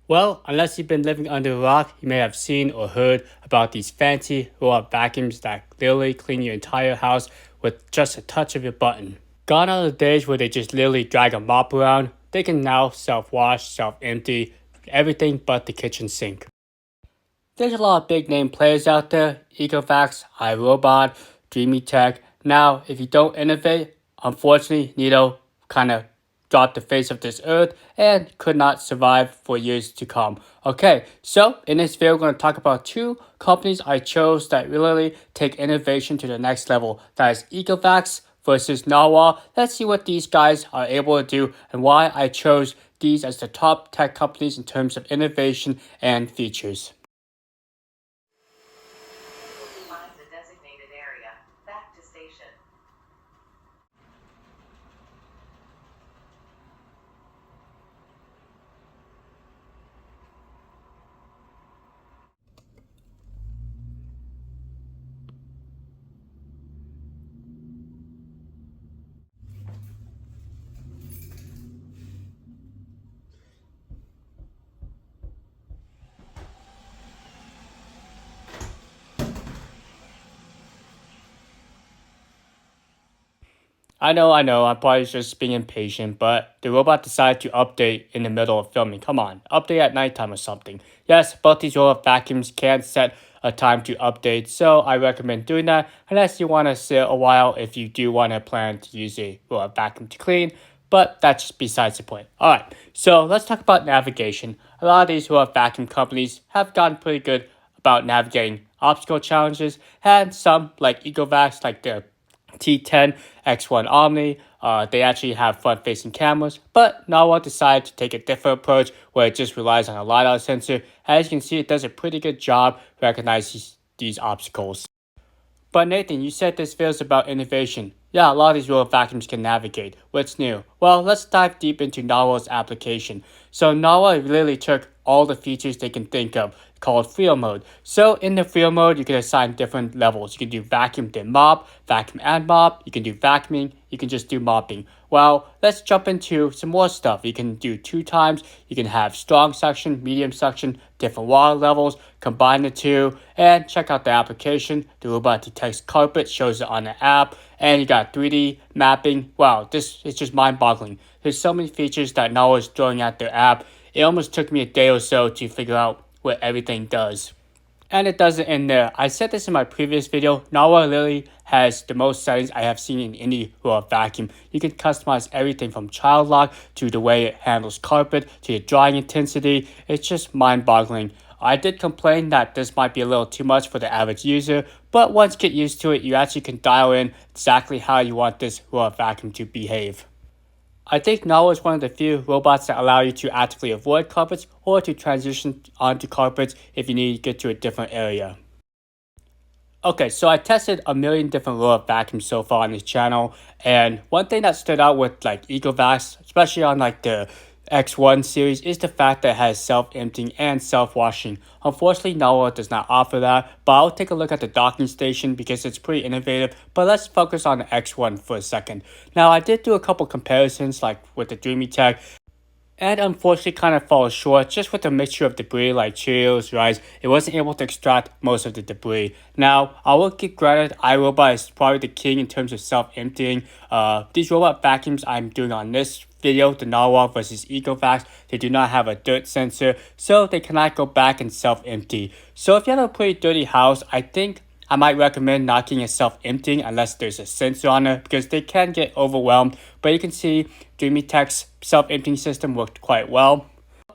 Well, unless you've been living under a rock, you may have seen or heard about these fancy roll-up vacuums that literally clean your entire house with just a touch of your button. Gone are the days where they just literally drag a mop around. They can now self-wash, self-empty, everything but the kitchen sink. There's a lot of big name players out there: Ecovacs, iRobot, Dreamy Tech. Now, if you don't innovate, unfortunately, Nito kind of dropped the face of this earth and could not survive for years to come. Okay, so in this video, we're going to talk about two companies I chose that really take innovation to the next level. That is Ecovacs versus Narwal. Let's see what these guys are able to do and why I chose these as the top tech companies in terms of innovation and features. Find the designated area. Back to station. I know, I'm probably just being impatient, but the robot decided to update in the middle of filming. Come on, update at nighttime or something. Yes, both these robot vacuums can set a time to update, so I recommend doing that unless you want to sit a while if you do want to plan to use a robot vacuum to clean, but that's just besides the point. Alright, so let's talk about navigation. A lot of these robot vacuum companies have gotten pretty good about navigating obstacle challenges, and some, like Ecovacs, like the T10 X1 OMNI. They actually have front-facing cameras, but Narwal decided to take a different approach where it just relies on a LiDAR sensor. As you can see, it does a pretty good job recognizing these obstacles. But Nathan, you said this video is about innovation. Yeah, a lot of these robot vacuums can navigate. What's new? Well, let's dive deep into Narwal's application. So Narwal literally took all the features they can think of, called Freo mode. So in the Freo mode, you can assign different levels. You can do vacuum then mop, vacuum and mop. You can do vacuuming. You can just do mopping. Well, let's jump into some more stuff. You can do 2 times. You can have strong suction, medium suction, different water levels, combine the two, and check out the application. The robot detects carpet, shows it on the app, and you got 3D mapping. Wow, this is just mind-boggling. There's so many features that Narwal is throwing at their app. It almost took me a day or so to figure out what everything does. And it doesn't end there. I said this in my previous video. Narwal literally has the most settings I have seen in any robot vacuum. You can customize everything from child lock to the way it handles carpet to the drying intensity. It's just mind-boggling. I did complain that this might be a little too much for the average user, but once you get used to it, you actually can dial in exactly how you want this robot vacuum to behave. I think Narwal is one of the few robots that allow you to actively avoid carpets or to transition onto carpets if you need to get to a different area. Okay, so I tested a million different robot vacuums so far on this channel, and one thing that stood out with like Ecovacs, especially on like the X1 series, is the fact that it has self-emptying and self-washing. Unfortunately, Narwal does not offer that, but I'll take a look at the docking station because it's pretty innovative. But let's focus on the X1 for a second. Now, I did do a couple comparisons like with the Dreamy Tech, and unfortunately kind of falls short just with a mixture of debris like Cheerios, rice. It wasn't able to extract most of the debris. Now, I will give credit, iRobot is probably the king in terms of self-emptying. These robot vacuums I'm doing on this video, the Narwal versus Ecovacs, they do not have a dirt sensor, so they cannot go back and self-empty. So if you have a pretty dirty house, I think I might recommend not getting a self-emptying unless there's a sensor on it because they can get overwhelmed. But you can see Dreamy Tech's self-emptying system worked quite well.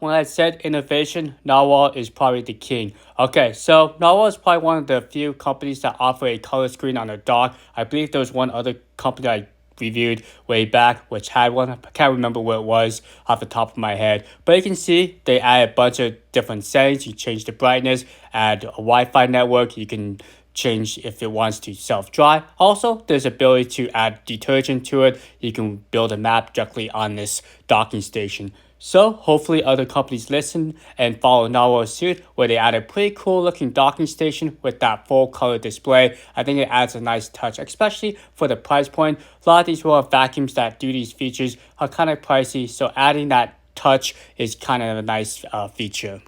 When I said innovation, Narwal is probably the king. Okay, so Narwal is probably one of the few companies that offer a color screen on their dock. I believe there was one other company I reviewed way back which had one. I can't remember what it was off the top of my head, but you can see they add a bunch of different settings. You change the brightness, add a Wi-Fi network, you can change if it wants to self-dry. Also, there's ability to add detergent to it. You can build a map directly on this docking station. So hopefully other companies listen and follow Narwal's suit where they add a pretty cool looking docking station with that full color display. I think it adds a nice touch, especially for the price point. A lot of these robot vacuums that do these features are kind of pricey, so adding that touch is kind of a nice feature.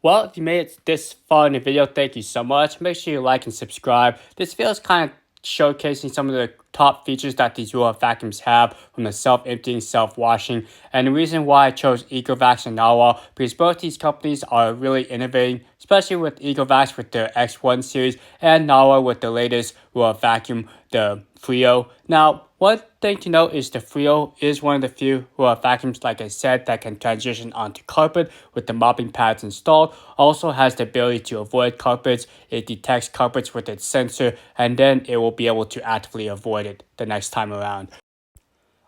Well, if you made it this far in the video, thank you so much. Make sure you like and subscribe. This video is kind of showcasing some of the top features that these Royal vacuums have, from the self-emptying, self-washing. And the reason why I chose Ecovacs and Narwal, because both these companies are really innovating, especially with Ecovacs with their X1 series and Narwal with the latest Royal vacuum, the Freo. Now, one thing to note is the Freo is one of the few Royal vacuums, like I said, that can transition onto carpet with the mopping pads installed. Also has the ability to avoid carpets. It detects carpets with its sensor, and then it will be able to actively avoid it the next time around.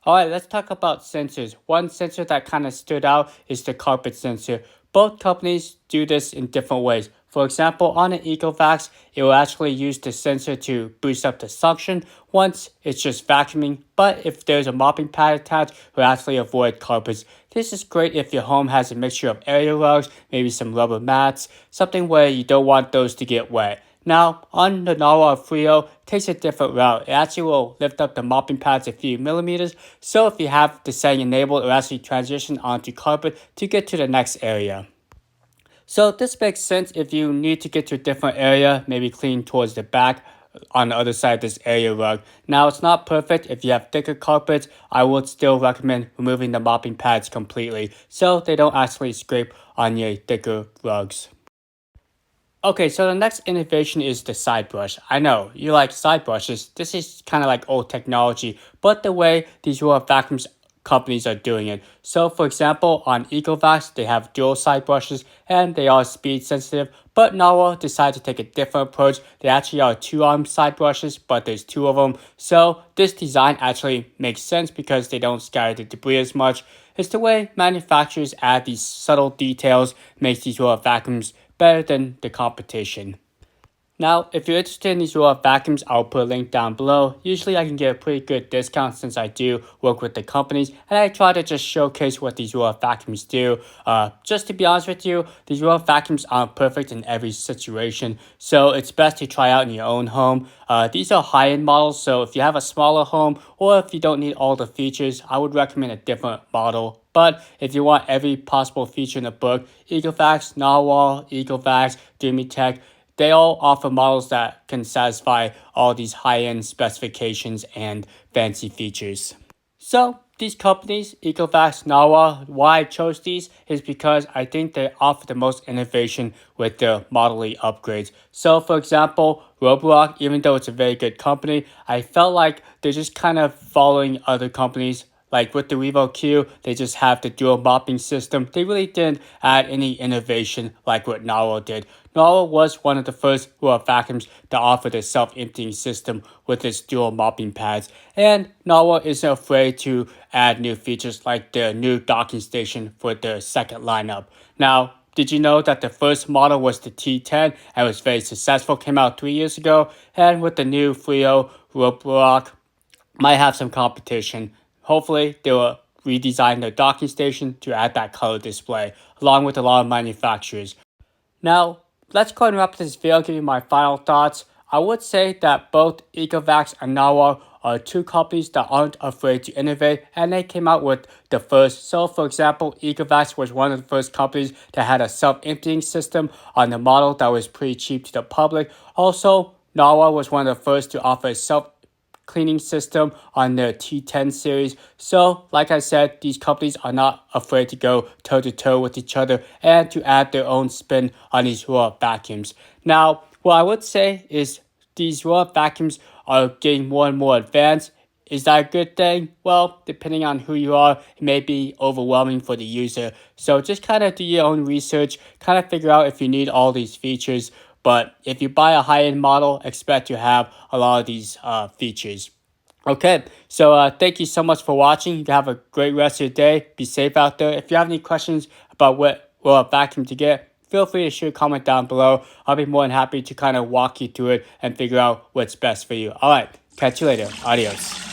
Alright, let's talk about sensors. One sensor that kind of stood out is the carpet sensor. Both companies do this in different ways. For example, on an Ecovacs, it will actually use the sensor to boost up the suction once it's just vacuuming, but if there's a mopping pad attached, it will actually avoid carpets. This is great if your home has a mixture of area rugs, maybe some rubber mats, something where you don't want those to get wet. Now, on the Narwal Freo, it takes a different route. It actually will lift up the mopping pads a few millimeters, so if you have the setting enabled, it will actually transition onto carpet to get to the next area. So this makes sense if you need to get to a different area, maybe clean towards the back on the other side of this area rug. Now, it's not perfect. If you have thicker carpets, I would still recommend removing the mopping pads completely so they don't actually scrape on your thicker rugs. Okay, so the next innovation is the side brush. I know, you like side brushes. This is kind of like old technology, but the way these Royal vacuums companies are doing it. So for example, on Ecovacs, they have dual side brushes and they are speed sensitive, but Narwal decided to take a different approach. They actually are 2-arm side brushes, but there's 2 of them. So this design actually makes sense because they don't scatter the debris as much. It's the way manufacturers add these subtle details, makes these Royal vacuums better than the competition. Now, if you're interested in these Royal vacuums, I'll put a link down below. Usually I can get a pretty good discount since I do work with the companies, and I try to just showcase what these Royal vacuums do. Just to be honest with you, these Royal vacuums aren't perfect in every situation, so it's best to try out in your own home. These are high-end models, so if you have a smaller home or if you don't need all the features, I would recommend a different model. But if you want every possible feature in the book, Ecovacs, Narwal, Ecovacs, Tech, they all offer models that can satisfy all these high-end specifications and fancy features. So these companies, Ecovacs, Narwal, why I chose these is because I think they offer the most innovation with their modelly upgrades. So for example, Roborock, even though it's a very good company, I felt like they're just kind of following other companies. Like with the Revo Q, they just have the dual mopping system. They really didn't add any innovation like what Narwal did. Narwal was one of the first Royal vacuums to offer the self-emptying system with its dual mopping pads. And Narwal isn't afraid to add new features like the new docking station for the second lineup. Now, did you know that the first model was the T10 and was very successful, came out 3 years ago? And with the new Freo, Roborock might have some competition. Hopefully, they will redesign their docking station to add that color display, along with a lot of manufacturers. Now, let's go and wrap this video, give you my final thoughts. I would say that both Ecovacs and Narwal are 2 companies that aren't afraid to innovate, and they came out with the first. So, for example, Ecovacs was one of the first companies that had a self-emptying system on the model that was pretty cheap to the public. Also, Narwal was one of the first to offer a self-cleaning system on their T10 series. So, like I said, these companies are not afraid to go toe-to-toe with each other and to add their own spin on these Royal vacuums. Now, what I would say is these Royal vacuums are getting more and more advanced. Is that a good thing? Well, depending on who you are, it may be overwhelming for the user. So just kind of do your own research, kind of figure out if you need all these features. But if you buy a high-end model, expect to have a lot of these features. Okay, so thank you so much for watching. You have a great rest of your day. Be safe out there. If you have any questions about what vacuum to get, feel free to shoot a comment down below. I'll be more than happy to kind of walk you through it and figure out what's best for you. All right, catch you later. Adios.